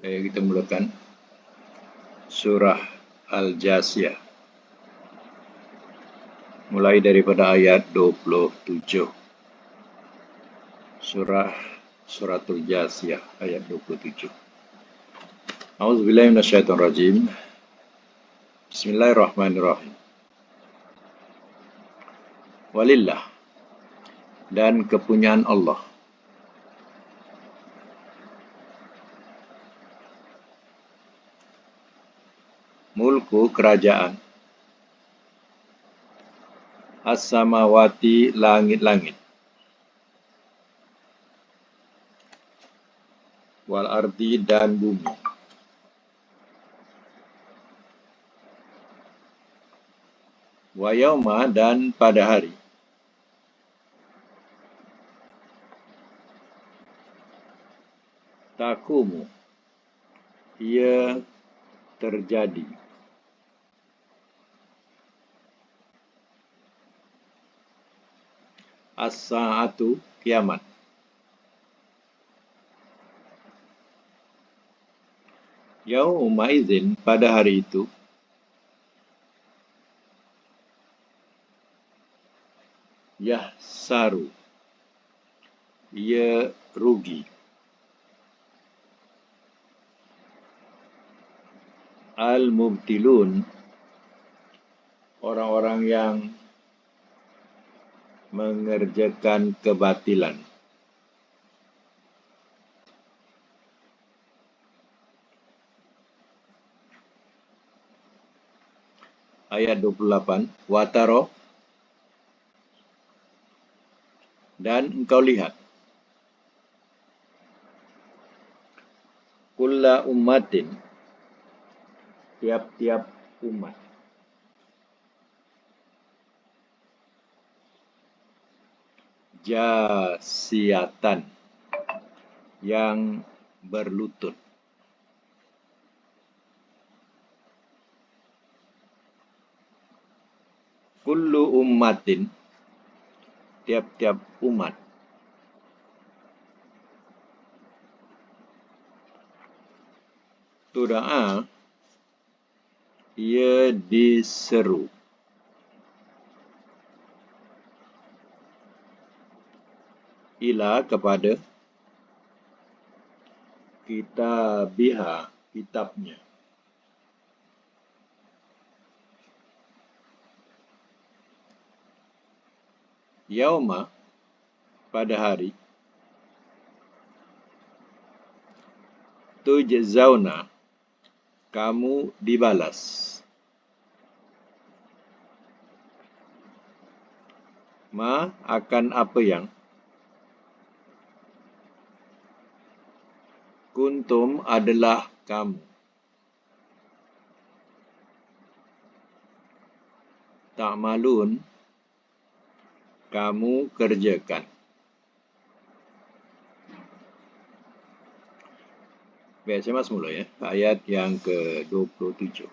Kita mulakan surah Al-Jasiyah. Mulai daripada ayat 27. Suratul Jasiyah ayat 27. A'udzubillahi minasyaitonirrajim. Bismillahirrahmanirrahim. Walillah, dan kepunyaan Allah. Mulku, kerajaan. As-samawati, langit-langit. Wal ardi, dan bumi. Wa yauma, dan pada hari. Takumu, ia terjadi. As-sa'atu, kiamat. Yauma izin, pada hari itu. Yahsaru, ia rugi. Al-mubtilun, orang-orang yang mengerjakan kebatilan. Ayat 28. Wataro, dan engkau lihat. Kulla ummatin, tiap-tiap umat. Jasiyatan, yang berlutut. Kullu ummatin, tiap-tiap umat. Tuda'a, ia diseru. Ila, kepada. Kitabiha, kitabnya. Yauma, pada hari. Tujzauna, kamu dibalas. Ma, akan apa yang. Kuntum, adalah kamu. Ta'malun, kamu kerjakan. Baik, saya masuk mula ya. Ayat yang ke-27.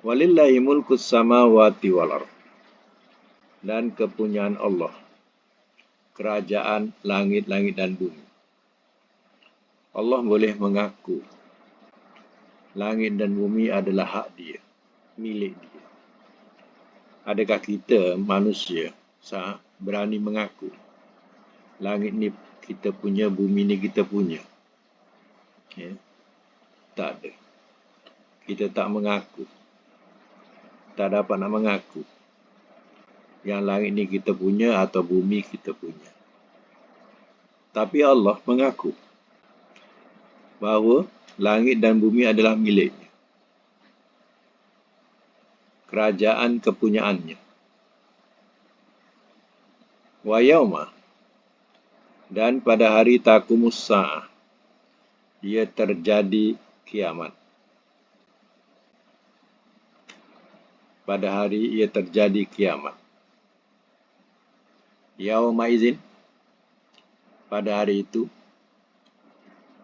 Walillahi mulkus samawati wal ardh. Dan kepunyaan Allah, kerajaan langit-langit dan bumi. Allah boleh mengaku langit dan bumi adalah hak dia, milik dia. Adakah kita manusia berani mengaku langit ni kita punya, bumi ni kita punya? Ya. Tak ada. Kita tak mengaku. Tak dapat nak mengaku yang langit ni kita punya atau bumi kita punya. Tapi Allah mengaku bahawa langit dan bumi adalah miliknya. Kerajaan kepunyaannya. Wa yauma, dan pada hari taqumus sa'ah, ia terjadi kiamat. Pada hari ia terjadi kiamat. Yauma izin, pada hari itu.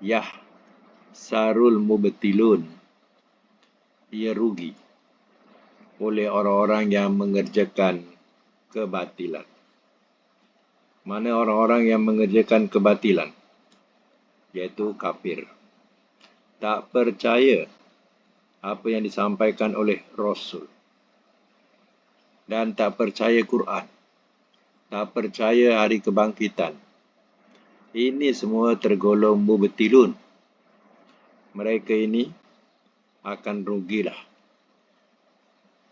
Yahsarul mubtilun, ia rugi oleh orang-orang yang mengerjakan kebatilan. Mana orang-orang yang mengerjakan kebatilan? Iaitu kafir. tak percaya apa yang disampaikan oleh Rasul, dan tak percaya Quran, tak percaya hari kebangkitan, ini semua tergolong mubtilun. Mereka ini akan rugilah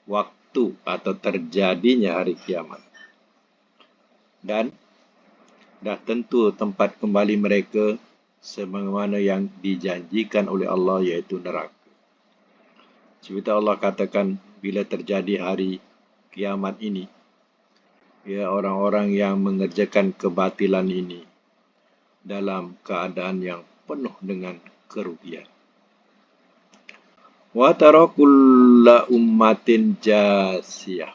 waktu atau terjadinya hari kiamat. Dan dah tentu tempat kembali mereka sebagaimana yang dijanjikan oleh Allah, iaitu neraka. Seperti Allah katakan, bila terjadi hari kiamat ini, ya, orang-orang yang mengerjakan kebatilan ini dalam keadaan yang penuh dengan kerugian. Wa tara kulla ummatin jasiyah.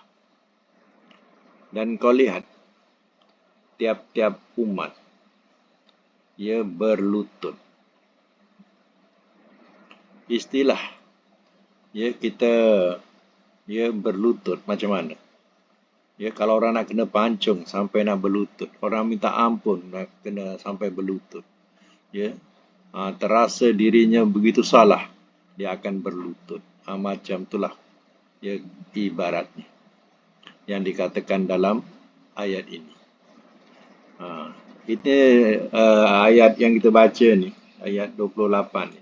Dan kau lihat tiap-tiap umat ia berlutut. Istilah ya kita berlutut macam mana? Ya, kalau orang nak kena pancung sampai nak berlutut, orang minta ampun nak kena sampai berlutut. Ya, terasa dirinya begitu salah, dia akan berlutut. Macam itulah ya ibaratnya yang dikatakan dalam ayat ini. Kita ayat yang kita baca ni, ayat 28 ni.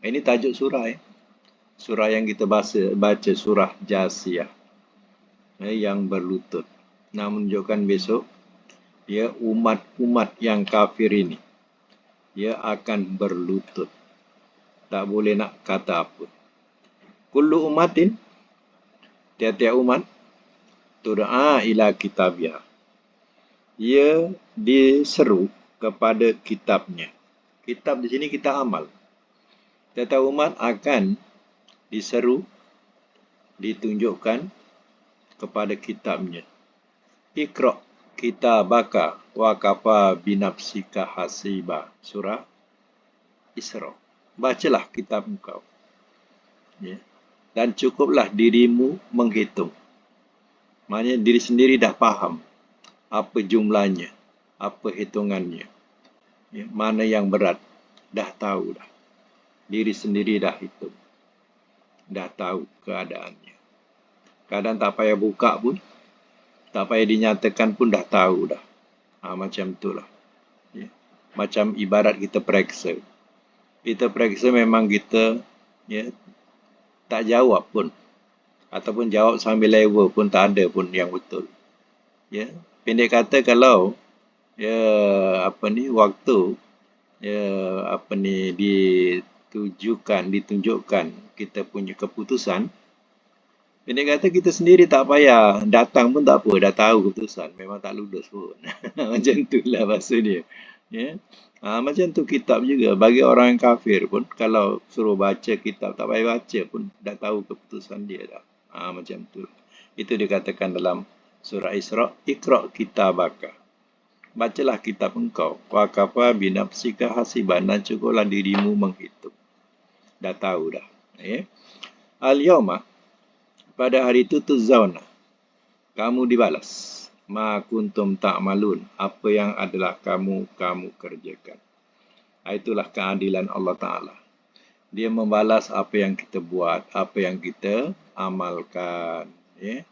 Ini tajuk surah ya. Surah yang kita baca surah Jasiyah. Yang berlutut. Nah, menunjukkan besok ya umat-umat yang kafir ini ia akan berlutut. Tak boleh nak kata apa. Kullu umatin, tiap-tiap umat, tud'a ila kitabiha. Ia diseru kepada kitabnya. Kitab di sini kita amal. Tiap-tiap umat akan diseru, ditunjukkan kepada kitabnya. Iqra' kitabaka wa kafa binafsika hasiba. Surah Isra. Bacalah kitab engkau. Ya. Dan cukuplah dirimu menghitung. Maksudnya diri sendiri dah faham apa jumlahnya, apa hitungannya. Ya. Mana yang berat, dah tahu dah. Diri sendiri dah hitung. Dah tahu keadaannya. Kadang tak payah buka pun, tak payah dinyatakan pun dah tahu dah. Macam itulah. Ya. Macam ibarat kita periksa. Kita periksa memang kita ya, tak jawab pun. Ataupun jawab sambil level pun tak ada pun yang betul. Ya. Pendek kata, kalau ya waktu ya ditunjukkan kita punya keputusan. Pendek kata, kita sendiri tak payah datang pun tak apa, dah tahu keputusan, memang tak lulus pun. Macam itulah maksudnya. Ya. Macam tu kitab juga. Bagi orang yang kafir pun, kalau suruh baca kitab, tak payah baca pun, dah tahu keputusan dia dah. Macam tu. Itu dikatakan dalam surah Isra, Iqra' kitabaka. Bacalah kitab engkau. Wa kafa binafsika hasiban, dan cukuplah dirimu menghitung. Dah tahu dah. Al-yawma, pada hari itu tuzzauna, kamu dibalas. Ma kuntum ta'malun, apa yang adalah kamu kerjakan. Itulah keadilan Allah Ta'ala. Dia membalas apa yang kita buat, apa yang kita amalkan. Ya.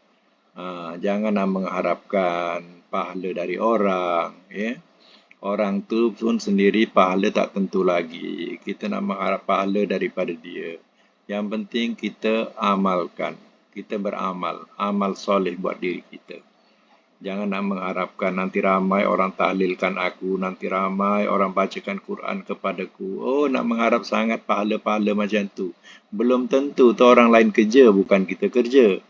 Jangan mengharapkan pahala dari orang. Ya. Orang tu pun sendiri pahala tak tentu lagi. Kita nak mengharap pahala daripada dia. Yang penting kita amalkan. Kita beramal. Amal soleh buat diri kita. Jangan nak mengharapkan nanti ramai orang tahlilkan aku, nanti ramai orang bacakan Quran kepadaku. Nak mengharap sangat pahala-pahala macam tu. Belum tentu tu orang lain kerja, bukan kita kerja.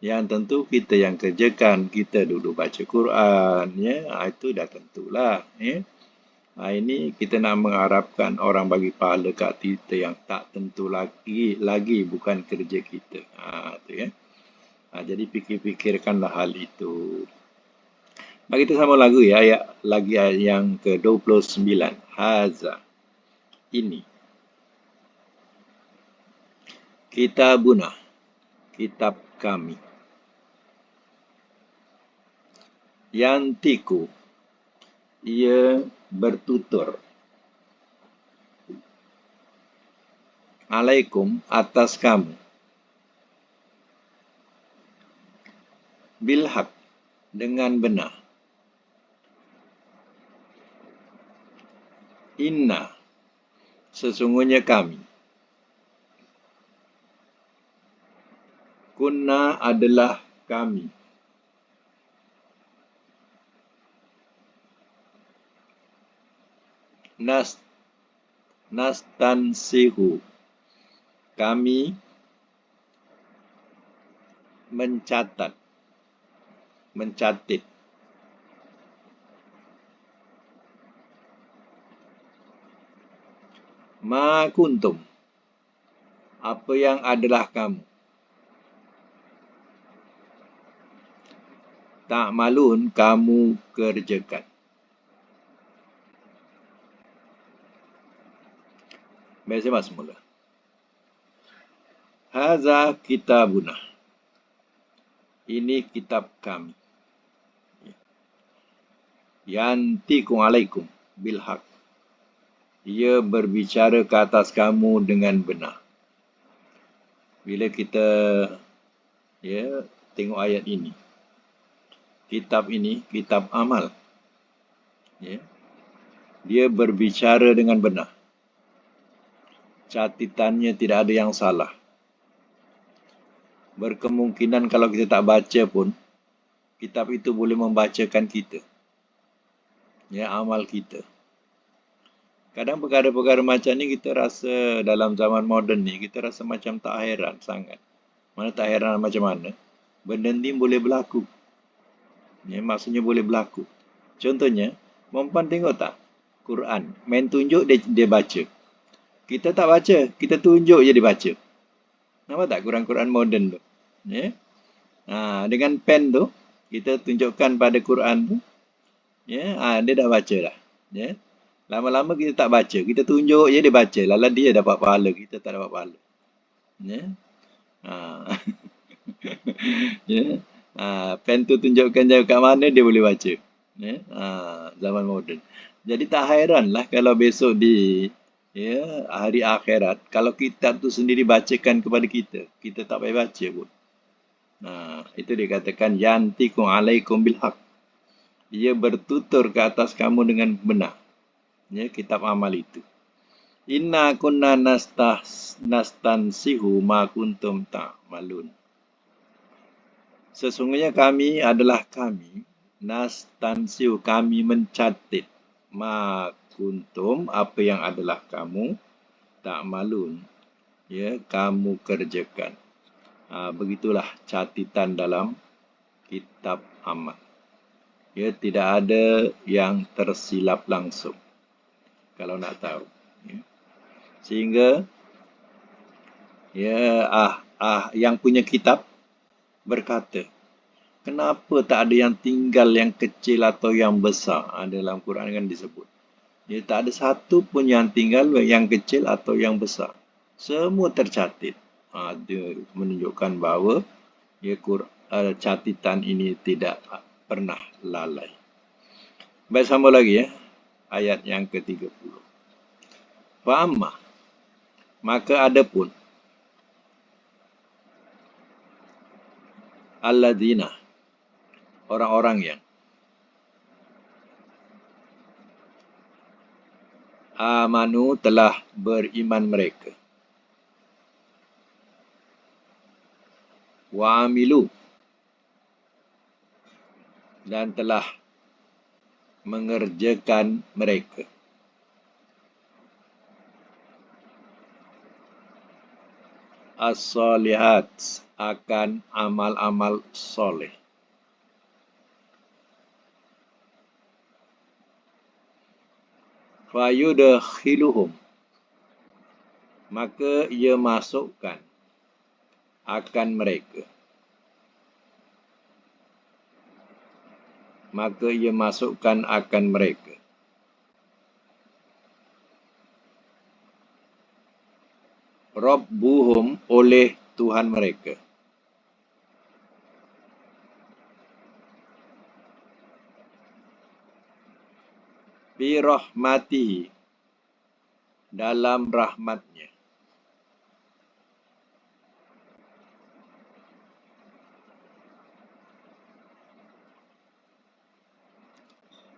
Yang tentu kita yang kerjakan. Kita duduk baca Quran. Ya, itu dah tentulah. Ya. Ini kita nak mengharapkan orang bagi pahala kat kita yang tak tentu lagi bukan kerja kita. Itu ya. Jadi fikirkanlah hal itu. Mari kita sama lagu ya, ayat yang ke-29. Haza, ini. Kitabuna, kitab kami. Yantiku, ia bertutur. alaikum atas kamu bilhaq dengan benar. Inna sesungguhnya kami kunna adalah kami nastansihu kami mencatat ma kuntum apa yang adalah kamu ta'malun kamu kerjakan. Baik, saya masuk mula. Haza kitabuna. Ini kitab kami. Yantikum alaikum bilhaq. Ia berbicara ke atas kamu dengan benar. Bila kita tengok ayat ini, kitab ini kitab amal. Dia berbicara dengan benar. Catatannya tidak ada yang salah. Berkemungkinan kalau kita tak baca pun, kitab itu boleh membacakan kita. Amal kita. Kadang perkara-perkara macam ni kita rasa dalam zaman moden ni, kita rasa macam tak heran sangat. Mana tak heran macam mana? Benda ni boleh berlaku. Maksudnya boleh berlaku. Contohnya, Mompan tengok tak? Quran. Main tunjuk, dia baca. Kita tak baca. Kita tunjuk je dia baca. Nampak tak Quran-Quran moden tu? Dengan pen tu, kita tunjukkan pada Quran tu. Dia dah baca dah. Lama-lama kita tak baca. Kita tunjuk je dia baca. Lala dia dapat pahala. Kita tak dapat pahala. Pen tu tunjukkan jauh kat mana dia boleh baca. Zaman moden. Jadi tak hairanlah kalau besok di hari akhirat, kalau kitab tu sendiri bacakan kepada kita, kita tak payah baca pun. Itu dikatakan yantikum alaikum bilhaq. Ia bertutur ke atas kamu dengan benar. Kitab amal itu. Inna kunna nastansihu ma kuntum ta'malun. Sesungguhnya kami adalah kami, nastansihu, kami mencatat ma kuntum, apa yang adalah kamu, ta'malun, kamu kerjakan. Begitulah catatan dalam kitab amal. Tidak ada yang tersilap langsung. Kalau nak tahu. Sehingga yang punya kitab berkata, kenapa tak ada yang tinggal yang kecil atau yang besar? Dalam Quran kan disebut. Tak ada satu pun yang tinggal yang kecil atau yang besar. Semua tercatat. Dia menunjukkan bahawa catatan ini tidak pernah lalai. Baik, sambung lagi ayat yang ke-30. Fa'amma, maka adapun alladzina, orang-orang yang amanu, telah beriman mereka, wa amilu, dan telah mengerjakan mereka, as-solihat, akan amal-amal soleh. Fayudkhiluhum, maka ia masukkan akan mereka. Maka ia masukkan akan mereka. Rabbuhum, oleh Tuhan mereka. Bi rahmatihi, dalam rahmatnya.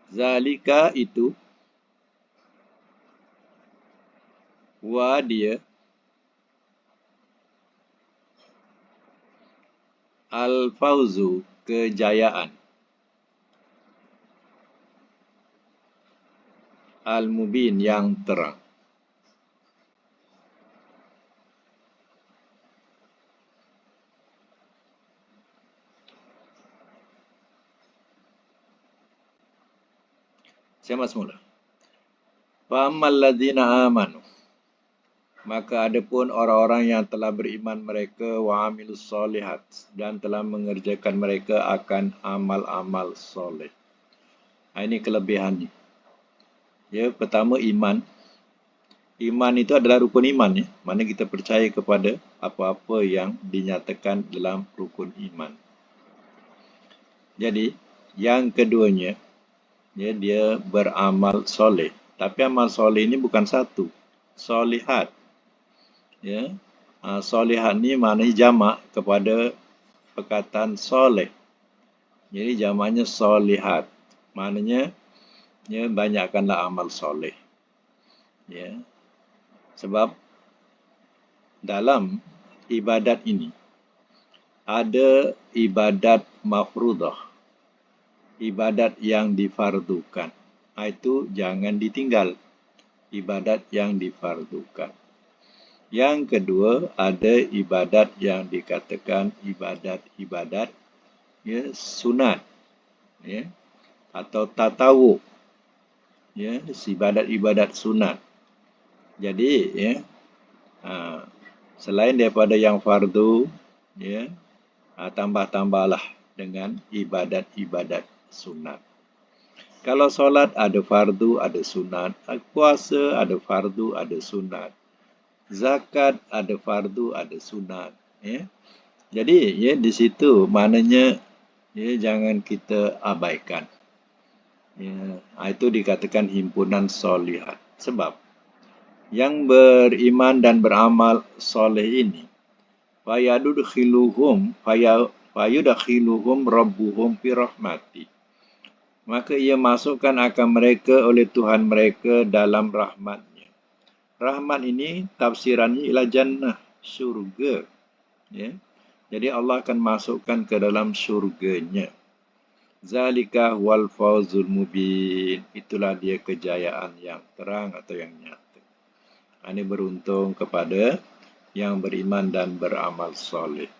Zalika itu, wa dia, al-fauzu kejayaan, al-mubin yang terang. Saya masuk mula. Fa ammal ladzina amanu, maka adapun orang-orang yang telah beriman mereka wa amilus solihat dan telah mengerjakan mereka akan amal-amal soleh. Ini kelebihannya. Ya, pertama iman. Iman itu adalah rukun iman ya. Mana kita percaya kepada apa-apa yang dinyatakan dalam rukun iman. Jadi, yang keduanya, ya, dia beramal soleh. Tapi amal soleh ini bukan satu. Solihat. Ya, solihat ni maknanya jamak kepada perkataan soleh. Jadi jamaknya solihat. Maknanya ya, banyakkanlah amal soleh. Ya. Sebab dalam ibadat ini ada ibadat mafruḍah, ibadat yang difardukan. Itu jangan ditinggal. Ibadat yang difardukan. Yang kedua, ada ibadat yang dikatakan ibadat-ibadat ya, sunat ya, atau tatawuk ya, ibadat-ibadat sunat. Jadi ya, selain daripada yang fardu ya, tambah-tambahlah dengan ibadat-ibadat sunat. Kalau solat ada fardu, ada sunat. Puasa ada fardu, ada sunat. Zakat ada fardu, ada sunat. Ya. Jadi ya di situ maknanya ya jangan kita abaikan. Ya, itu dikatakan himpunan solihat. Sebab yang beriman dan beramal soleh ini fayudkhiluhum rabbuhum fi rahmati. Maka ia masukkan akan mereka oleh Tuhan mereka dalam rahmatnya. Rahmat ini tafsirannya ialah jannah, syurga. Ya. Jadi Allah akan masukkan ke dalam syurganya. Zalika wal fawzul mubin. Itulah dia kejayaan yang terang atau yang nyata. Ini beruntung kepada yang beriman dan beramal soleh.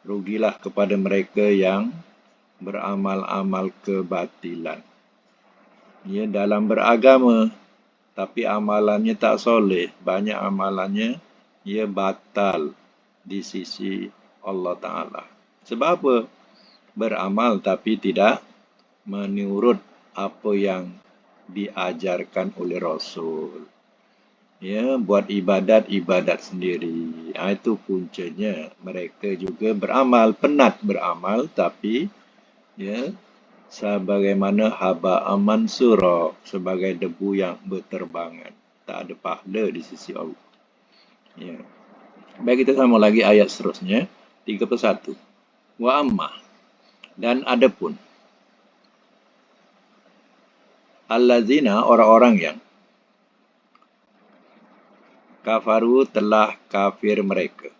Rugilah kepada mereka yang beramal-amal kebatilan. Ya, dalam beragama, tapi amalannya tak soleh. Banyak amalannya, ia batal di sisi Allah Ta'ala. Sebab apa? Beramal tapi tidak menurut apa yang diajarkan oleh Rasul. Ya, buat ibadat-ibadat sendiri. Itu puncanya. Mereka juga beramal, penat beramal, tapi ya, sebagaimana haba mansura, sebagai debu yang berterbangan. Tak ada pahala di sisi Allah. Ya. Baik, kita sama lagi ayat seterusnya. 31. Wa amma. Dan adapun. Allazina, orang-orang yang kafaru telah kafir mereka.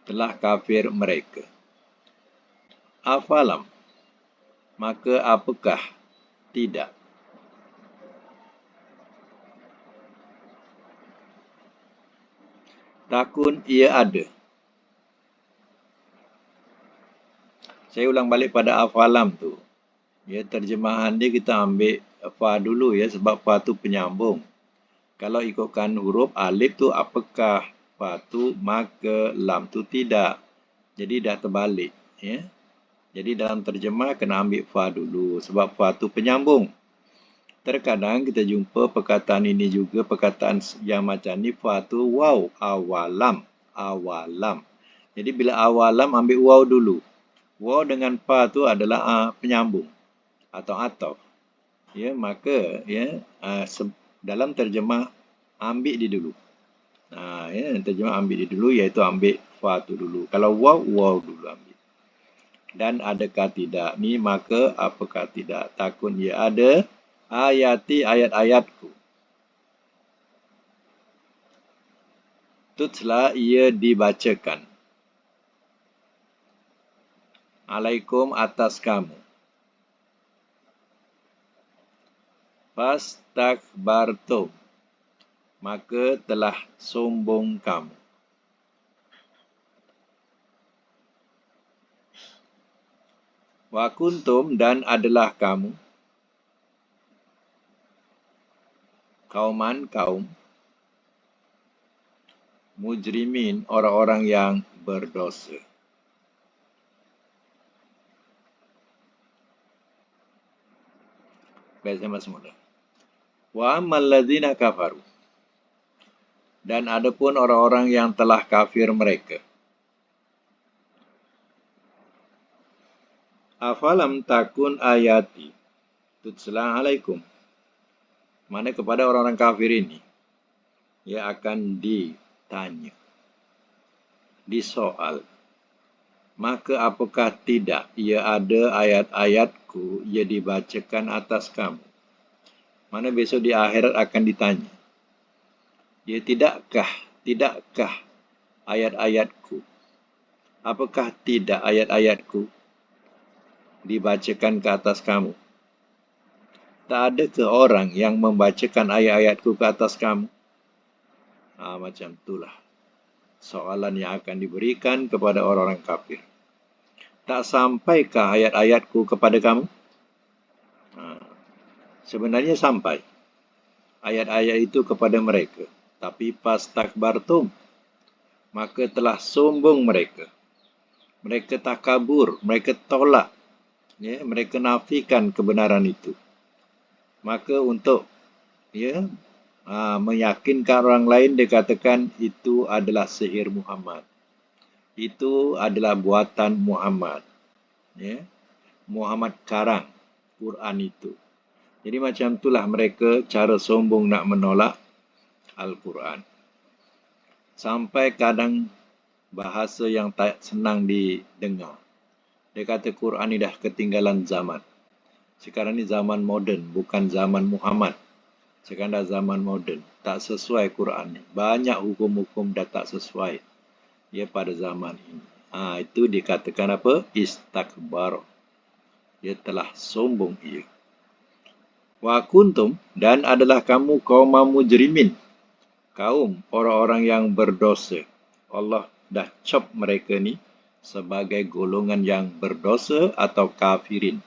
Telah kafir mereka. Afalam. Maka apakah tidak? Takun ia ada. Saya ulang balik pada afalam tu. Ya, terjemahan dia kita ambil fa dulu ya, sebab fa tu penyambung. Kalau ikutkan huruf alif tu apakah, fa tu maka, lam tu tidak. Jadi dah terbalik ya. Jadi dalam terjemah kena ambil fa dulu sebab fa tu penyambung. Terkadang kita jumpa perkataan ini juga, perkataan yang macam ni, fa tu waw, awalam, awalam. Jadi bila awalam ambil waw dulu. Waw dengan fa tu adalah penyambung atau atof. Ya, maka ya dalam terjemah ambil dia dulu. Ya, terjemah ambil dia dulu, iaitu ambil fa tu dulu. Kalau waw, waw dulu ambil. Dan adakah tidak ni, maka apakah tidak? Takun ia ada ayati ayat-ayatku. Tutla ia dibacakan. Alaikum atas kamu. Fastakbartum, maka telah sombong kamu. Wa kuntum, dan adalah kamu, kauman kaum, mujrimin, orang-orang yang berdosa. Baik, sama semula. Wa ammal ladzina kafaru, dan adapun orang-orang yang telah kafir mereka. Afalam takun ayati tutsla alaikum. Mana kepada orang-orang kafir ini, ia akan ditanya, disoal. Maka apakah tidak ia ada ayat-ayatku ia dibacakan atas kamu? Mana besok di akhirat akan ditanya. Ya, tidakkah ayat-ayatku? Apakah tidak ayat-ayatku dibacakan ke atas kamu? Tak ada ke orang yang membacakan ayat-ayatku ke atas kamu? Macam itulah soalan yang akan diberikan kepada orang-orang kafir. Tak sampaikah ayat-ayatku kepada kamu? Sebenarnya sampai ayat-ayat itu kepada mereka. Tapi pas takbartum, maka telah sombong mereka. Mereka takabur, mereka tolak. Ya, mereka nafikan kebenaran itu. Maka untuk meyakinkan orang lain, dia katakan itu adalah sihir Muhammad. Itu adalah buatan Muhammad. Ya, Muhammad karang Quran itu. Jadi macam itulah mereka cara sombong nak menolak Al-Quran. Sampai kadang bahasa yang tak senang didengar. Dia kata Quran ni dah ketinggalan zaman. Sekarang ni zaman moden, bukan zaman Muhammad. Sekarang dah zaman moden. Tak sesuai Quran ni. Banyak hukum-hukum dah tak sesuai pada zaman ini. Itu dikatakan apa? Istakbar. Dia telah sombong ia. Wa kuntum, dan adalah kamu kaum mujrimin. Kaum orang-orang yang berdosa. Allah dah cap mereka ni sebagai golongan yang berdosa atau kafirin.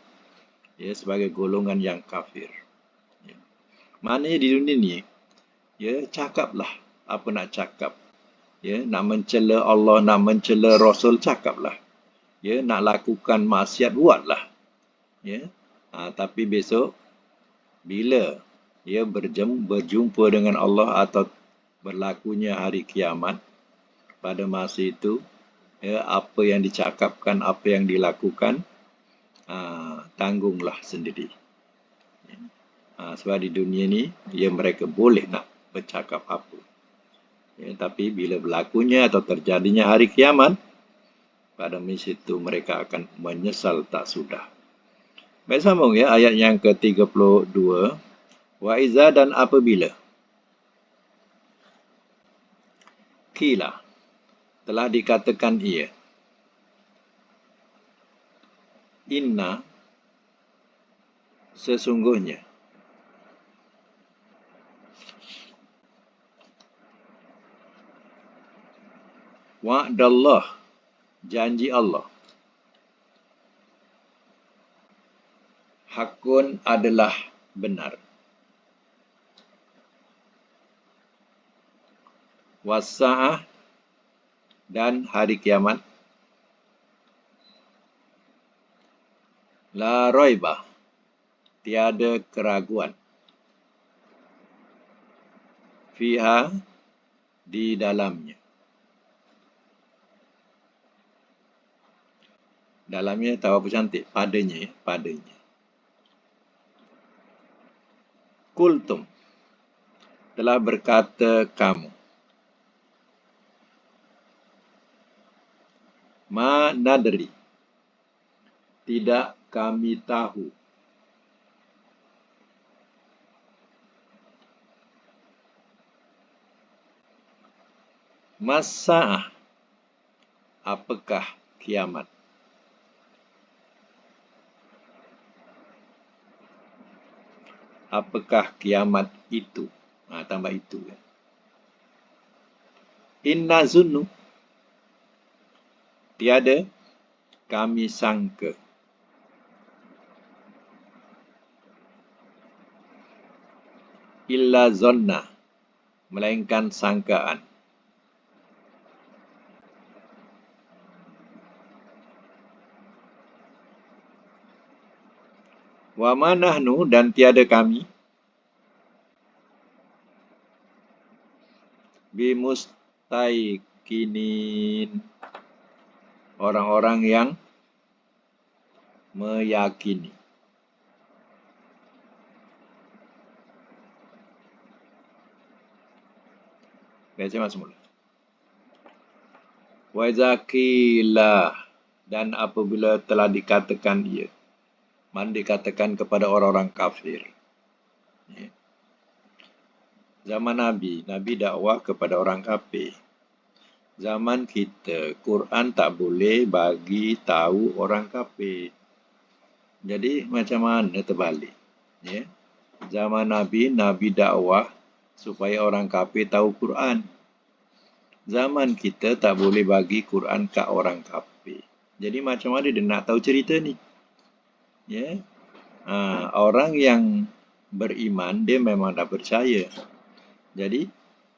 Sebagai golongan yang kafir. Maknanya di dunia ni, cakaplah apa nak cakap. Nak mencela Allah, nak mencela Rasul, cakaplah. Nak lakukan maksiat, buatlah. Tapi besok, bila berjumpa dengan Allah atau berlakunya hari kiamat, pada masa itu, apa yang dicakapkan, apa yang dilakukan, tanggunglah sendiri. Sebab di dunia ni, mereka boleh nak bercakap apa. Tapi bila berlakunya atau terjadinya hari kiamat, pada masa itu mereka akan menyesal tak sudah. Baik, sambung ayat yang ke-32. Wa iza, dan apabila. Qila, telah dikatakan ia. Inna, sesungguhnya. Wa'dallah, janji Allah. Hakun adalah benar. Wasa'ah, dan hari kiamat. La roibah, tiada keraguan. Fiha, di dalamnya. Dalamnya tahu apa cantik? Padanya, padanya. Kultum, telah berkata kamu. Ma nadri. Tidak kami tahu. Masa'ah. Apakah kiamat? Apakah kiamat itu? Tambah itu. Inna zunnu. Tiada kami sangka. Illa zonna. Melainkan sangkaan. Wa ma nahnu, dan tiada kami bimustaikinin, orang-orang yang meyakini. Baca mas semula. Wa iza qila, dan apabila telah dikatakan ia, mana dikatakan kepada orang-orang kafir. Zaman Nabi, Nabi dakwah kepada orang kafir. Zaman kita, Quran tak boleh bagi tahu orang kafir. Jadi macam mana terbalik? Ya. Zaman Nabi, Nabi dakwah supaya orang kafir tahu Quran. Zaman kita tak boleh bagi Quran kat orang kafir. Jadi macam mana dia nak tahu cerita ni? Ya. Orang yang beriman, dia memang dah percaya. Jadi,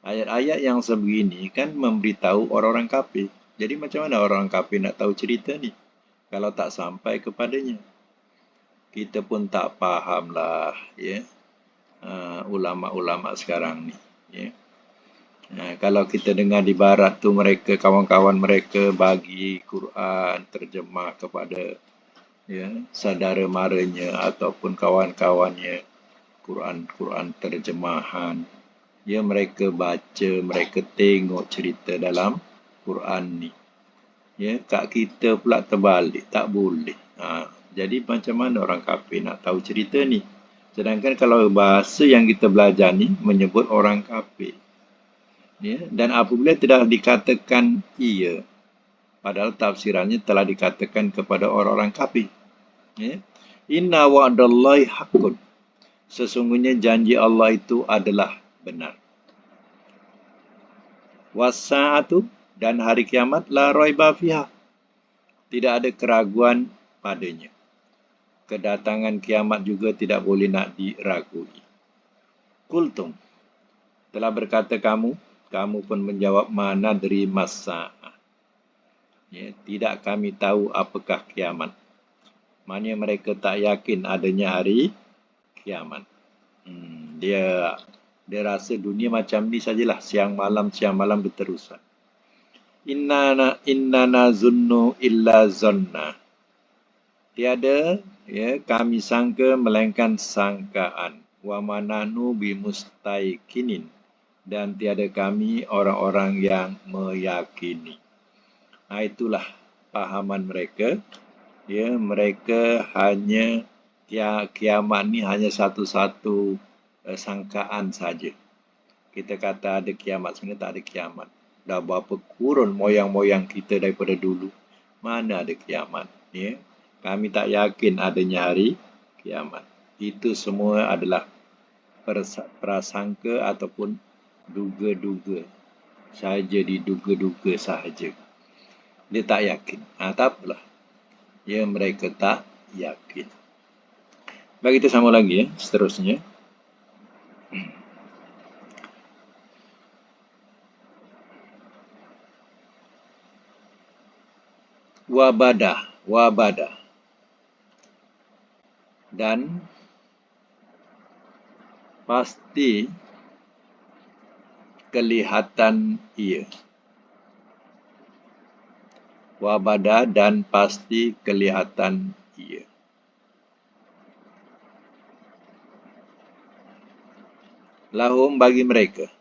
ayat-ayat yang sebegini kan memberitahu orang-orang kafir. Jadi macam mana orang kafir nak tahu cerita ni? Kalau tak sampai kepadanya. Kita pun tak fahamlah, ya. Ulama-ulama sekarang ni, ya. Kalau kita dengar di barat tu mereka, kawan-kawan mereka bagi Quran terjemah kepada saudara maranya ataupun kawan-kawannya, Quran terjemahan. Mereka baca, mereka tengok cerita dalam Quran ni. Kat kita pula terbalik, tak boleh. Jadi macam mana orang kafir nak tahu cerita ni? Sedangkan kalau bahasa yang kita belajar ni menyebut orang kafir. Dan apabila tidak dikatakan ia, padahal tafsirannya telah dikatakan kepada orang-orang kafir. Inna wa'dallahi haqqun. Sesungguhnya janji Allah itu adalah benar. Wasa'atu, dan hari kiamat, la raiba fiha. Tidak ada keraguan padanya. Kedatangan kiamat juga tidak boleh nak diragui. Kultum, telah berkata kamu pun menjawab, mana dari masa. Tidak kami tahu apakah kiamat. Maknanya mereka tak yakin adanya hari kiamat. Dia rasa dunia macam ni sajalah, siang malam berterusan. Inna nazunnu illa zonna. Tiada kami sangka melainkan sangkaan. Wa mananu bimustaikinin, dan tiada kami orang-orang yang meyakini. Itulah pahaman mereka. Mereka hanya kiamat ni hanya satu-satu sangkaan saja. Kita kata ada kiamat, sebenarnya tak ada kiamat. Dah berapa kurun moyang-moyang kita daripada dulu, mana ada kiamat? Kami tak yakin adanya hari kiamat. Itu semua adalah prasangka ataupun duga-duga sahaja, diduga-duga sahaja. Dia tak yakin. Tak apalah. Mereka tak yakin. Baik, kita sambung lagi seterusnya. Wabada. Dan pasti kelihatan ia. Wabada, dan pasti kelihatan ia. Lahum, bagi mereka.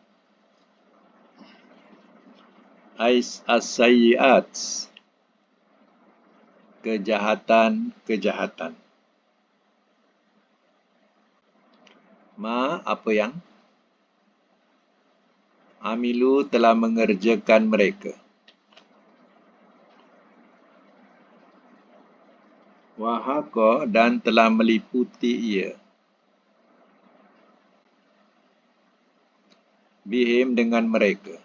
As-sayyi'at, kejahatan. Ma apa yang amilu telah mengerjakan mereka. Wahaqa dan telah meliputi ia. Bihim dengan mereka.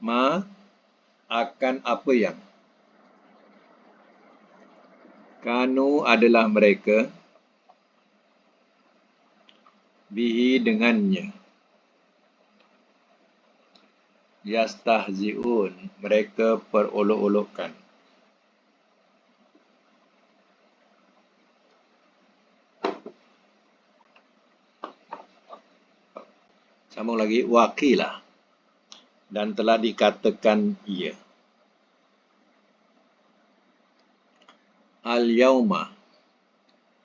Ma akan apa yang kanu adalah mereka bihi dengannya yastahzi'un mereka perolok-olokkan. Sambung lagi, waqilah dan telah dikatakan ia. Al-yauma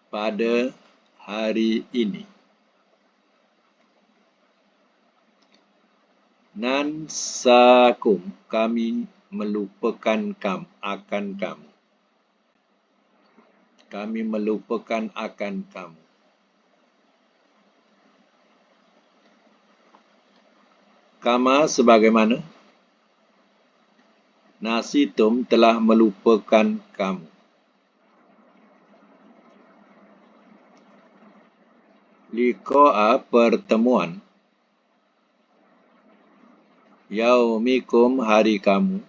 pada hari ini. Nansakum kami melupakan akan kamu. Kami melupakan akan kamu. Kama sebagaimana nasitum telah melupakan kamu. Liqa'a pertemuan yaumikum hari kamu.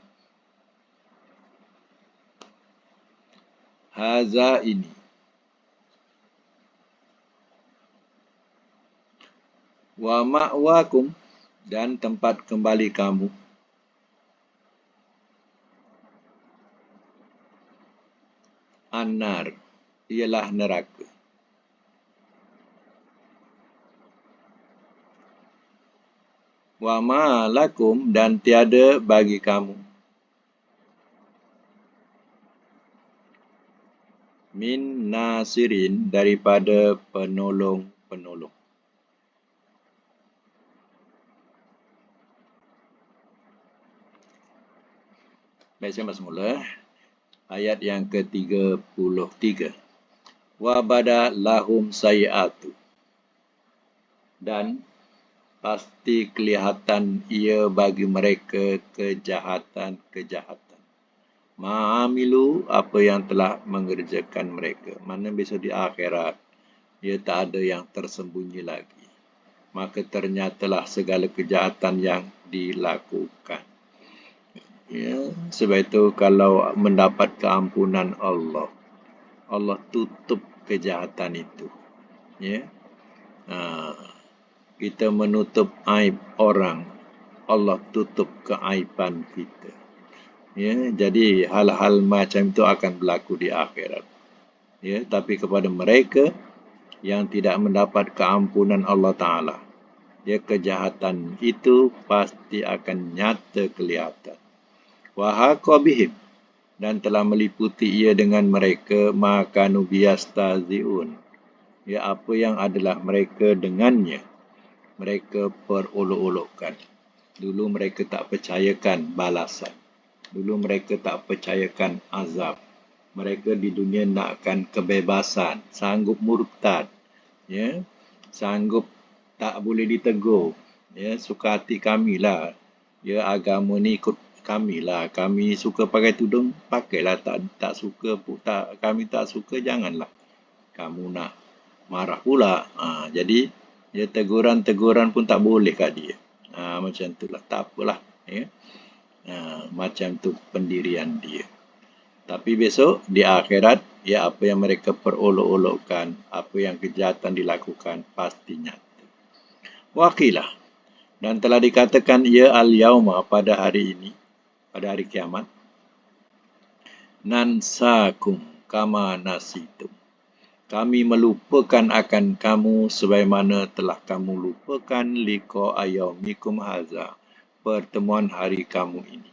Haza ini. Wa ma'wakum dan tempat kembali kamu. An-nar ialah neraka. Wa ma lakum dan tiada bagi kamu min nasirin daripada penolong-penolong. Baik, saya semula. Ayat yang ke-33. Wa bada lahum sayi'atu. Dan pasti kelihatan ia bagi mereka kejahatan. Ma'amilu apa yang telah mengerjakan mereka. Mana besok di akhirat, ia tak ada yang tersembunyi lagi. Maka ternyatalah segala kejahatan yang dilakukan. Ya, sebab itu kalau mendapat keampunan Allah, Allah tutup kejahatan itu. Ya, kita menutup aib orang, Allah tutup keaiban kita. Ya, jadi hal-hal macam itu akan berlaku di akhirat. Ya, tapi kepada mereka yang tidak mendapat keampunan Allah Ta'ala, ya, kejahatan itu pasti akan nyata kelihatan. Wahaqa bihim dan telah meliputi ia dengan mereka makanu biyastaziun. Ya, apa yang adalah mereka dengannya, mereka perolok-olokkan. Dulu mereka tak percayakan balasan. Dulu mereka tak percayakan azab. Mereka di dunia nakkan kebebasan, sanggup murtad, ya, sanggup tak boleh ditegur. Ya, suka hati kamilah. Ya, agama ni ikut kamilah. Kami suka pakai tudung, pakailah. Tak suka, kami tak suka, janganlah. Kamu nak marah pula. Jadi, ya, teguran-teguran pun tak boleh kat dia. Macam itulah. Tak apalah. Ya. Macam tu pendirian dia. Tapi besok di akhirat, ya, apa yang mereka perolok-olokkan, apa yang kejahatan dilakukan, pasti nyata. Waqilah dan telah dikatakan ia al-yauma pada hari ini, pada hari kiamat. Nansakum kama nasitum. Kami melupakan akan kamu sebagaimana telah kamu lupakan liqa yaumikum haza, pertemuan hari kamu ini.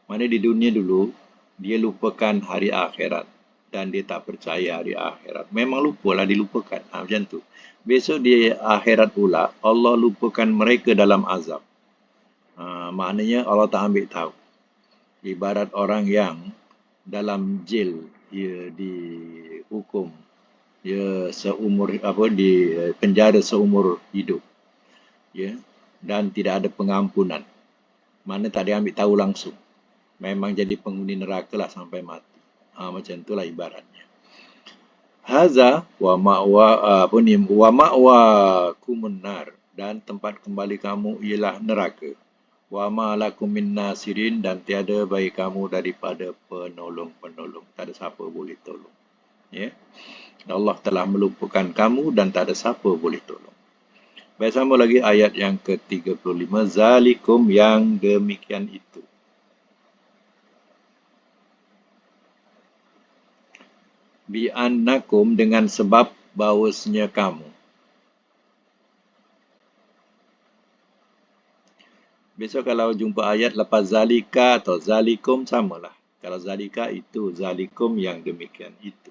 Mana di dunia dulu, dia lupakan hari akhirat dan dia tak percaya hari akhirat. Memang lupalah, dilupakan. Macam tu. Besok di akhirat pula, Allah lupakan mereka dalam azab. Maknanya Allah tak ambil tahu. Ibarat orang yang dalam jail, dia dihukum, dia di penjara seumur hidup, ya, dan tidak ada pengampunan. Mana tak diambil tahu langsung. Memang jadi penghuni neraka lah sampai mati. Macam itulah ibaratnya. Haza wa ma'wa kumunnar, dan tempat kembali kamu ialah neraka. Wa ma lakum min nasirin, dan tiada bagi kamu daripada penolong-penolong. Tak ada siapa boleh tolong. Ya. Allah telah melupakan kamu dan tak ada siapa boleh tolong. Baik, sama lagi ayat yang ke-35. Zalikum, yang demikian itu. Bi'annakum, dengan sebab bahawasanya kamu. Besok kalau jumpa ayat lepas zalika atau zalikum, samalah. Kalau zalika itu, zalikum yang demikian itu.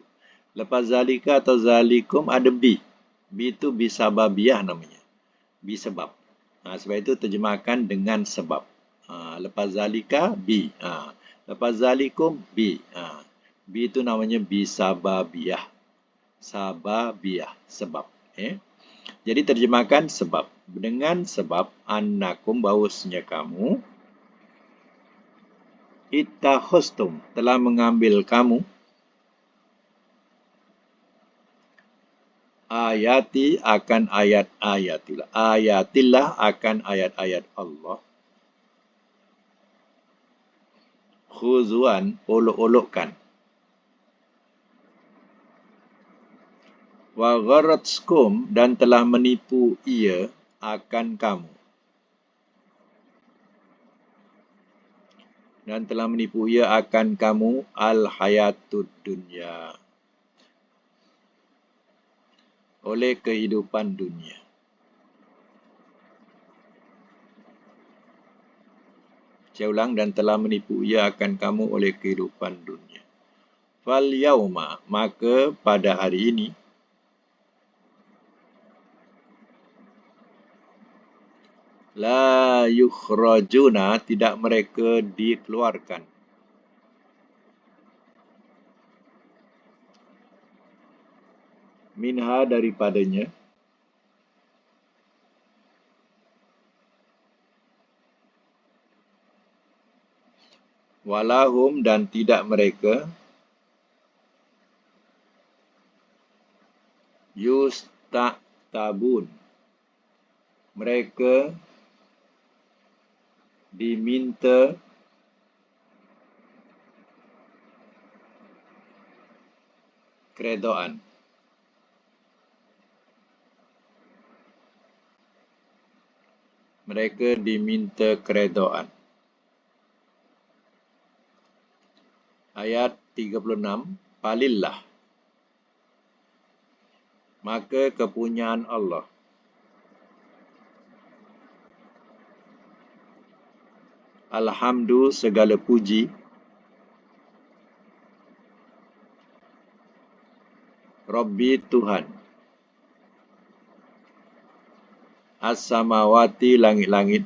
Lepas zalika atau zalikum ada bi. Bi itu bisababiyah namanya. Bi sebab. Sebab itu terjemahkan dengan sebab. Lepas zalika, bi. Lepas zalikum, bi. Bi itu namanya bisababiyah. Sababiyah, sebab. Jadi terjemahkan sebab. Dengan sebab annakum, bahawasanya kamu, ittakhostum, telah mengambil kamu, ayati, akan ayat-ayatillah. Ayatillah, akan ayat-ayat Allah. Khuzuan, olok-olokkan. Wa gharatskum, dan telah menipu ia akan kamu. Dan telah menipu ia akan kamu al-hayatud dunya, oleh kehidupan dunia. Saya ulang, dan telah menipu ia akan kamu oleh kehidupan dunia. Fal yauma, maka pada hari ini, la yukhrajuna, tidak mereka dikeluarkan. Minha, daripadanya. Walahum, dan tidak mereka yusta'tabun, mereka diminta keredaan. Mereka diminta keredaan. Ayat 36. Falillah, maka kepunyaan Allah. Alhamdu, segala puji. Rabbi, Tuhan. As-samawati, langit-langit.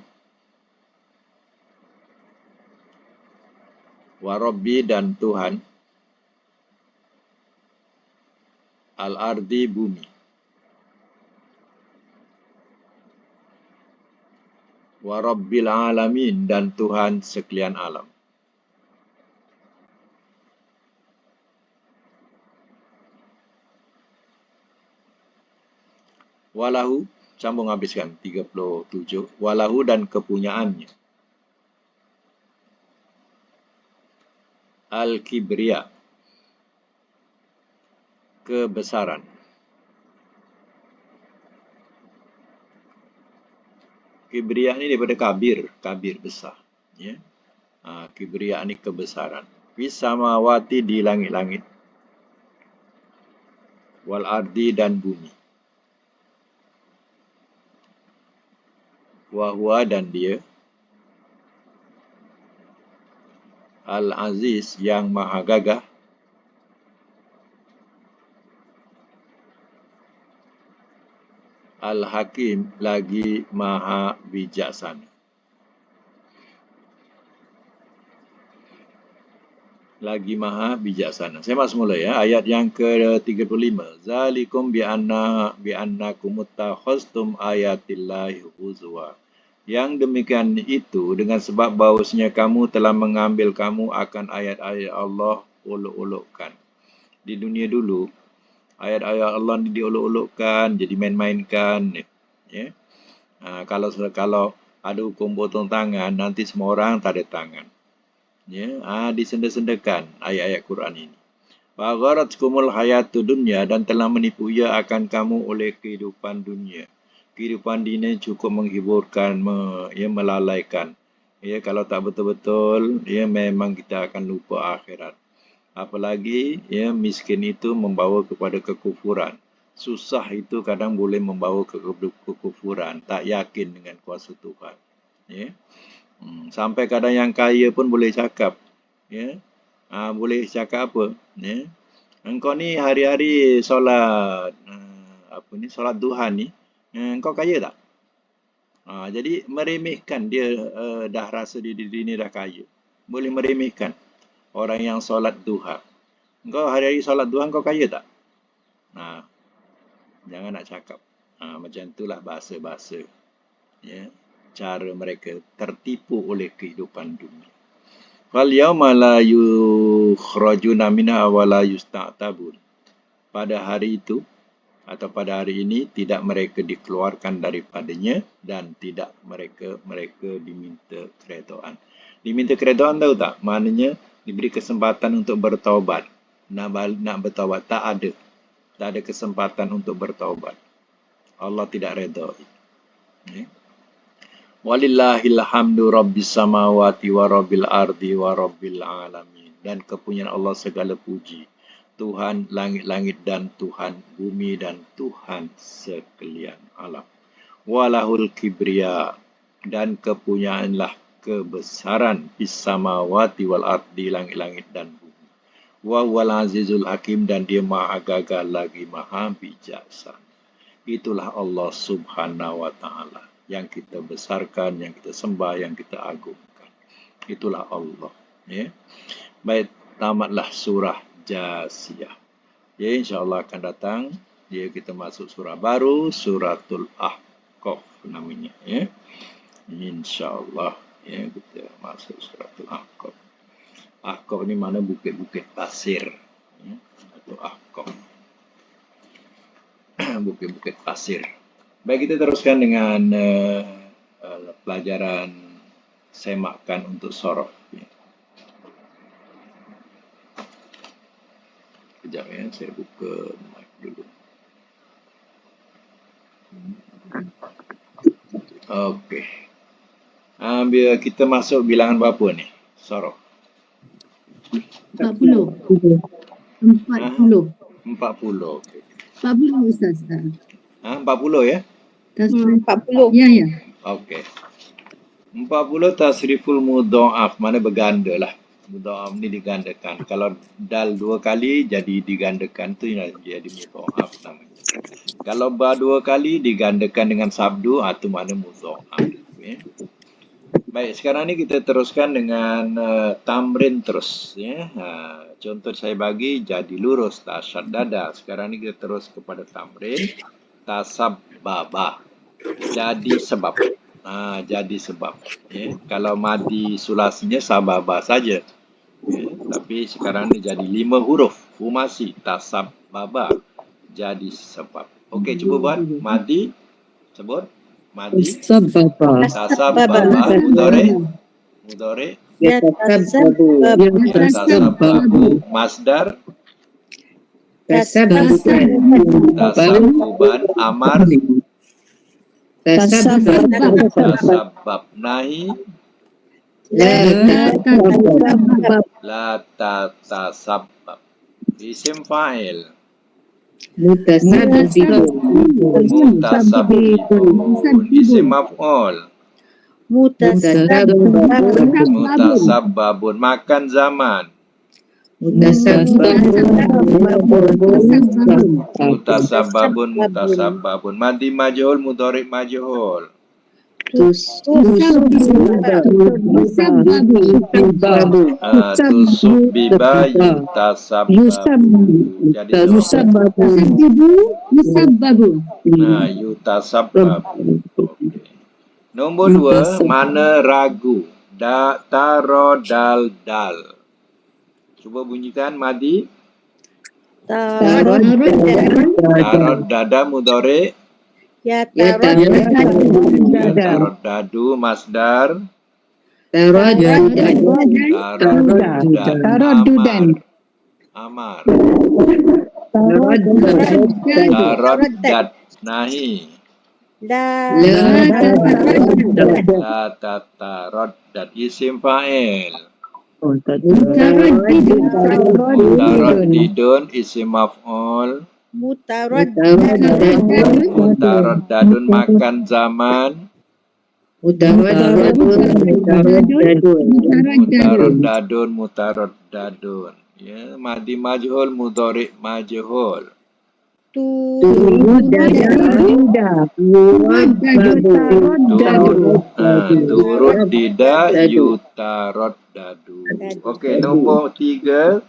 Wa Rabbi, dan Tuhan. Al-ardi, bumi. Wa Rabbil alamin, dan Tuhan sekalian alam. Walahu, sambung habiskan 37. Walahu, dan kepunyaannya. Al-kibriya, kebesaran. Kibriya ini daripada kabir besar. Ya. Kibriya ini kebesaran. Fis samawati, di langit-langit. Wal ardi, dan bumi. Wa huwa, dan dia. Al-aziz, yang maha gagah. Al-hakim, lagi maha bijaksana. lagi maha bijaksana. Saya masuk mula ya. Ayat yang ke-35. Zalikum bi'annakum muttakhaztum ayatillahi huzwa. Yang demikian itu dengan sebab bahawasanya kamu telah mengambil kamu akan ayat-ayat Allah olok-olokkan. Di dunia dulu, ayat-ayat Allah ni diolok-olokkan, jadi main-mainkan. Ya. Kalau ada hukum potong tangan, nanti semua orang tak ada tangan. Ya, disenda-sendakan ayat-ayat Quran ini. Wa gharatkumul hayatud dunya, dan telah menipu ia akan kamu oleh kehidupan dunia. Kehidupan dunia cukup menghiburkan, melalaikan. Ya, kalau tak betul-betul, ya memang kita akan lupa akhirat. Apalagi ya miskin itu membawa kepada kekufuran. Susah itu kadang boleh membawa ke kekufuran, tak yakin dengan kuasa Tuhan. Ya. Sampai kadang yang kaya pun boleh cakap. Ya. Boleh cakap apa? Ya. Engkau ni hari-hari solat solat duha ni, engkau kaya tak? Jadi meremehkan dia, dah rasa diri ni dah kaya. Boleh meremehkan orang yang solat duha. Engkau hari-hari solat duha, engkau kaya tak? Jangan nak cakap. Macam itulah bahasa-bahasa. Ya. Cara mereka tertipu oleh kehidupan dunia. Fal yawma la yukhrajuna minha wa la yusta'tabun. Pada hari itu atau pada hari ini tidak mereka dikeluarkan daripadanya dan tidak mereka diminta keredaan. Diminta keredaan tahu tak? Maknanya diberi kesempatan untuk bertaubat. Nak bertaubat tak ada. Tak ada kesempatan untuk bertaubat. Allah tidak redha. Ya. Walillahil hamdu rabbis samawati wa rabbil ardi wa rabbil alamin. Dan kepunyaan Allah segala puji. Tuhan langit-langit dan Tuhan bumi dan Tuhan sekalian alam. Walahul kibriya, dan kepunyaanlah kebesaran bis samawati wal ardi, langit-langit dan bumi. Wa wal azizul hakim, dan dia maha gagah lagi maha bijaksana. Itulah Allah Subhanahu wa taala yang kita besarkan, yang kita sembah, yang kita agungkan. Itulah Allah. Ya. Baik, tamatlah surah Jasiyah. Ya, insya-Allah akan datang kita masuk surah baru, suratul Ahqaf namanya. Ya. Insya-Allah kita masuk suratul Ahqaf. Ahqaf ni mana bukit-bukit pasir. Ya. Atau Ahqaf. Bukit-bukit pasir. Baik, kita teruskan dengan pelajaran semakan untuk sorof. Sekejap ya, saya buka mic dulu. Okey. Biar kita masuk bilangan berapa ni? Sorof. 40. 40. 40. Okey. 40 Ustaz. 40 ya? 40. Ya. Okey. 40 tasriful mudha'af, mana berganda lah. Mudha'af ni digandakan. Kalau dal 2 kali jadi digandakan, tu jadi mudha'af namanya. Kalau ba 2 kali digandakan dengan sabdu, tu mana mudha'af. Okay. Baik, sekarang ni kita teruskan dengan tamrin terus. Ya. Contoh saya bagi jadi lurus, tak syaddada. Sekarang ni kita terus kepada tamrin. Tasabbaba. Jadi sebab. Jadi sebab. Ya. Kalau madi sulasinya sababa saja. Ya. Tapi sekarang ni jadi 5 huruf. Formasi. Tasabbaba. Jadi sebab. Okey, cuba buat. Madi. Sebut. Madi. Tasabbaba. Mudhari. Tasabbabu. Masdar. Tasabbuban. Amar. Tasabbab. Nahi. La tatasabbab. Isim fa'il. Mutasabbibun. Isim maf'ul. Mutasabbabun. Makan zaman. Mutasabbabun. Madi majhul, mudhari majhul. Tusubbiba yutasabbabu. Jadi Yusabbabu. yutasabbabu. Okey. Nombor 2, mana ragu? Taro dal dal. Cuba bunyikan Madi. Tarod dada mudhari. Taroddadu masdar. Taraddudan. Amar. Taraddad. Taraddad. Nahi. La La tataraddad. Isim fa'il. Mutaraddidun isim maf'ul. Mutaraddadun makan zaman. Mutaraddadun. Ya, madi majhul, mudhari majhul. Turut dida yutaraddadu. Okey, nombor 3.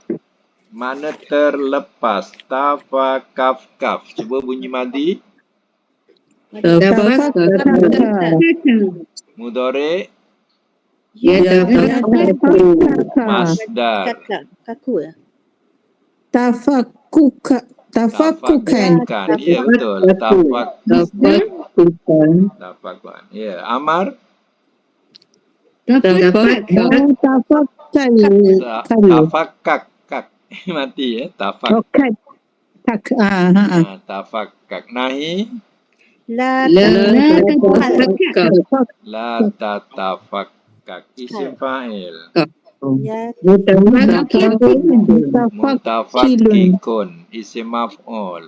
Mana terlepas? Tafa kaf kaf. Cuba bunyi madi. Mudhari. Masdar. Tafakukan. Ya, betul. Tafakukan. Ya, Amar. Tafakak. Kak. Mati ya. Tafakak. Tafakak. Nahi. La tatafakak. Isim fa'il. Mutafakikun. Isim maf'ul.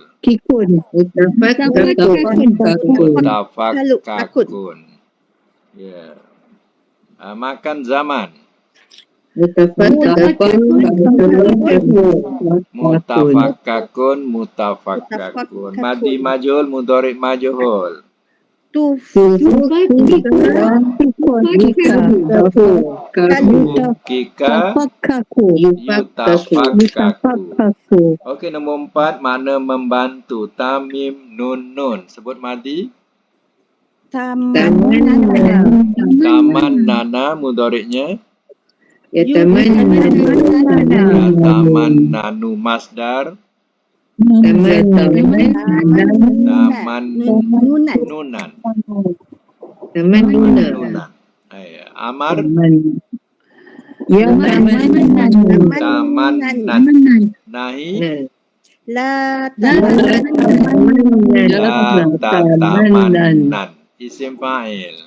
Mutafakakun. Ya. Makan zaman. Mutafakakun. Madi majhul, mudhari majhul. Kika yutafakaku. Okey, nombor 4. Mana membantu? Tamim nun. Sebut madi. Taman nana mudhari'nya. Taman nanu masdar. Taman nunan. Amar. Taman nan. Nahi. La tatamanan. Isim fa'il.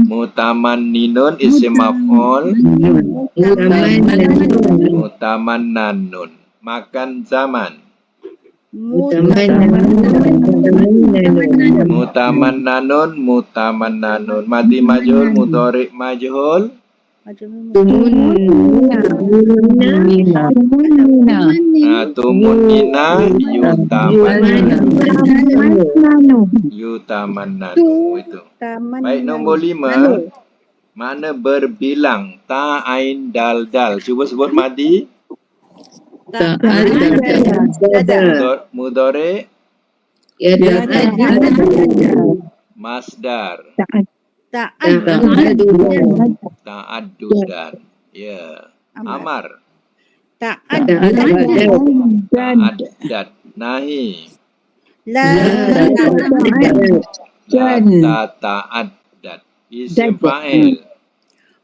Mutamanninun isim maf'ul. Mutamannanun. Makan zaman. Mutamannanun. Madi majhul, mudhari majhul. Tumunina yutamannanu. Itu. Baik, nombor 5. Mana berbilang? Ta, ain, dal, dal. Cuba sebut madi. Mudhari. Masdar. Ta'addudan. Ya. Amar. Ta'addad. Nahi. La ta'addad. Isim fa'il.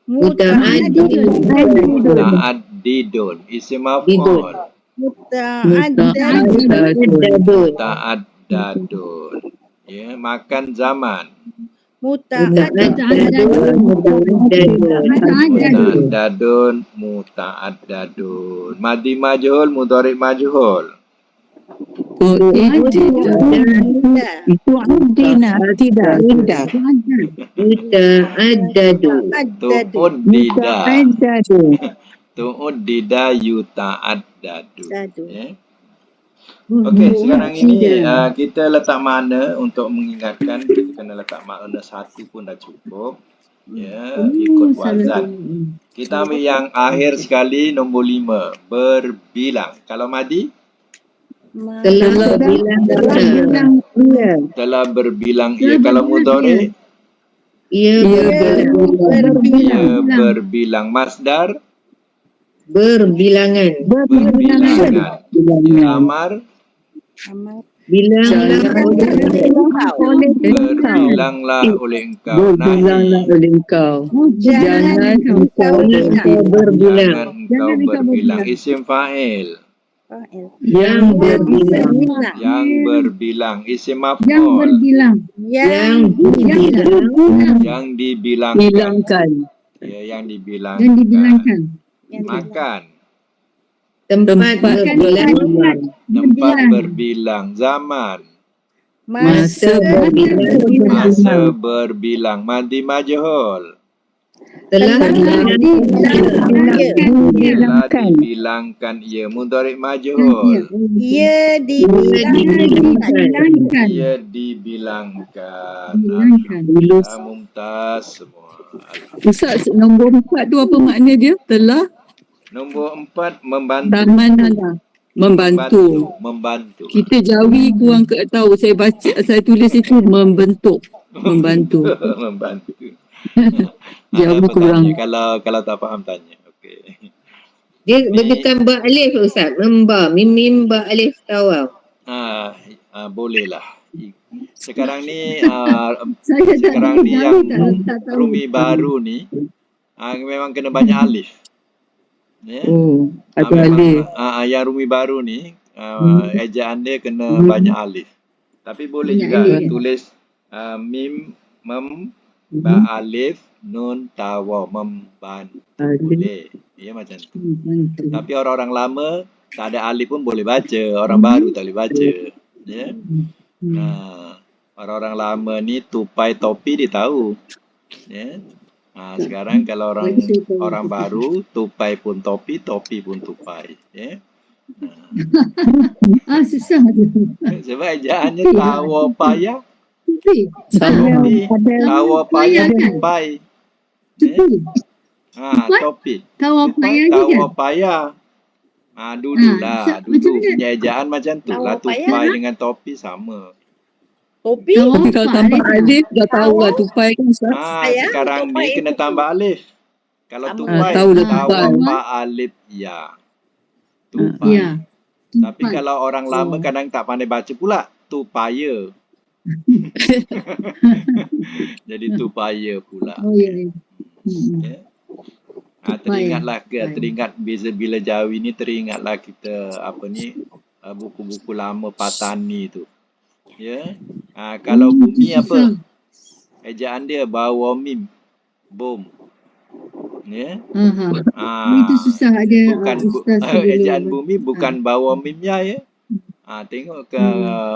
Muta'addidun. Isim maf'ul. Muta'addadun. Ya, makan zaman. Muta'addadun. Madi majhul, mudhari majhul. Tu'uddida yuta'addadu. Okey, sekarang ini kita letak makna untuk mengingatkan, kita kena letak makna satu pun dah cukup. Ya, ikut wazan. Kita ambil yang akhir sekali, nombor 5. Berbilang. Kalau Madi? Telah berbilang ia. Telah berbilang ia. Kalau Mudhari? Ia Ia berbilang. Masdar? berbilangan. Berbilangan. Ya, Amar? Berbilanglah oleh engkau. Nahi. Jangan engkau berbilang. Jangan engkau berbilang. Isim fa'il. Yang berbilang. Yang berbilang. Isim maf'ul. Yang Dibilangkan. Ya, yang dibilangkan. Makan. tempat berbilang. Tempat berbilang. Zaman. Masa berbilang. Masa berbilang. Madi majhul. Telah Telah dibilangkan ia. Mudhari majhul. ia Ia dibilangkan. Alhamdulillah, mumtaz semua. Ustaz, nombor 4 tu apa makna dia? Telah Nombor 4, membantu. Tamanala. Membantu. Membantu. Kita Jawi kurang ke tahu. Saya tulis itu membentuk. Membantu. Membantu. Jawi Apa kurang. tanya? Kalau tak faham tanya. Okey. Dia bukan ba-alif Ustaz. Mim ba-alif tawau. Bolehlah. Sekarang ni sekarang ni yang Rumi baru ni memang kena banyak alif. Ya. Oh, ada Memang, alif. yang Rumi baru ni ejaan dia kena banyak alif. Tapi boleh juga tulis mim ba alif nun tawa membantu. Boleh. Ya macam tu. Tapi orang-orang lama tak ada alif pun boleh baca, orang baru tak boleh baca. Ya. Orang-orang lama ni tupai topi dia tahu. Ya. Sekarang kalau orang baru tupai pun topi, topi pun tupai. Ya. Susah tu. Sebab ejaannya tawa payah. Topi. Tawa payah tupai. Topi. Tawa payah juga. Tawa payah. Dululah. Dulu punya ejaan macam tu lah. Tupai dengan topi sama. Tapi kalau tambah alif dah tahu lah tupai kan Ustaz. Sekarang ni kena tambah alif. Kalau tupai, tahu dah tawa tupai. pa alif ya. Tupai. Ya. Tapi kalau orang lama kadang tak pandai baca pula. Tupaya. Jadi tupaya pula. Oh ya. Ya. Teringat bila Jawi ni teringatlah kita buku-buku lama Patani tu. Ya. Kalau bumi apa? Ejaan dia bawa mim. Bom. Ya. Itu susah ada bukan Ustaz. ejaan bumi bukan bawa mimnya ya. Tengok ke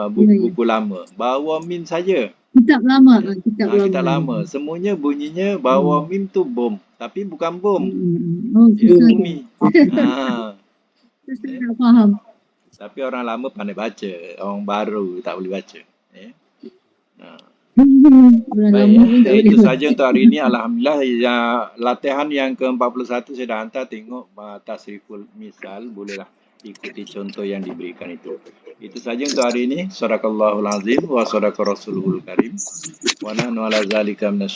buku-buku lama. Bawa mim saja. Kitab lama. Kitab lama. Semuanya bunyinya bawa mim tu bom. Tapi bukan bom. Susah. Bumi. Susah nak faham. Tapi orang lama pandai baca. Orang baru tak boleh baca. Ya. Baik, itu saja untuk hari ini. Alhamdulillah, latihan yang ke-41 saya dah hantar, tengok tasriful misal, bolehlah ikuti contoh yang diberikan itu. Itu saja untuk hari ini. Sadaqallahul azim wa sadaqa rasulul karim. Wa nahnu ala zalika minasyaitonir